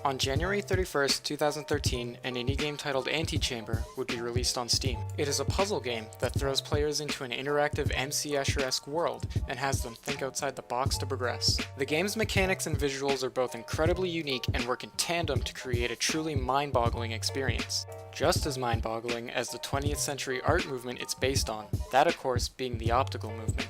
On January 31st, 2013, an indie game titled Antichamber would be released on Steam. It is a puzzle game that throws players into an interactive MC Escher-esque world and has them think outside the box to progress. The game's mechanics and visuals are both incredibly unique and work in tandem to create a truly mind-boggling experience. Just as mind-boggling as the 20th century art movement it's based on, that of course being the optical movement.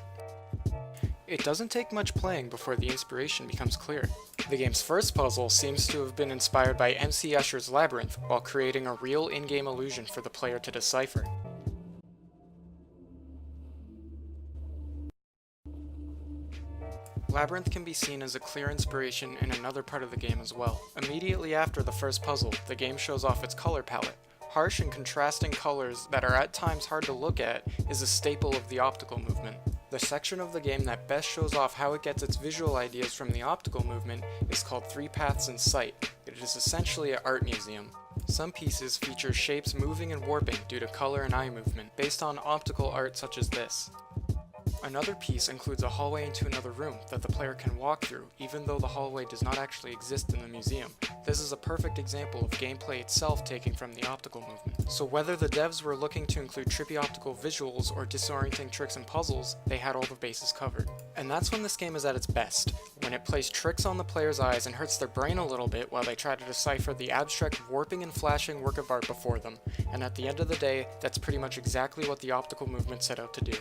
It doesn't take much playing before the inspiration becomes clear. The game's first puzzle seems to have been inspired by MC Escher's Labyrinth while creating a real in-game illusion for the player to decipher. Labyrinth can be seen as a clear inspiration in another part of the game as well. Immediately after the first puzzle, the game shows off its color palette. Harsh and contrasting colors that are at times hard to look at is a staple of the optical movement. The section of the game that best shows off how it gets its visual ideas from the optical movement is called Three Paths in Sight. It is essentially an art museum. Some pieces feature shapes moving and warping due to color and eye movement, based on optical art such as this. Another piece includes a hallway into another room that the player can walk through, even though the hallway does not actually exist in the museum. This is a perfect example of gameplay itself taking from the optical movement. So whether the devs were looking to include trippy optical visuals or disorienting tricks and puzzles, they had all the bases covered. And that's when this game is at its best, when it plays tricks on the player's eyes and hurts their brain a little bit while they try to decipher the abstract warping and flashing work of art before them. And at the end of the day, that's pretty much exactly what the optical movement set out to do.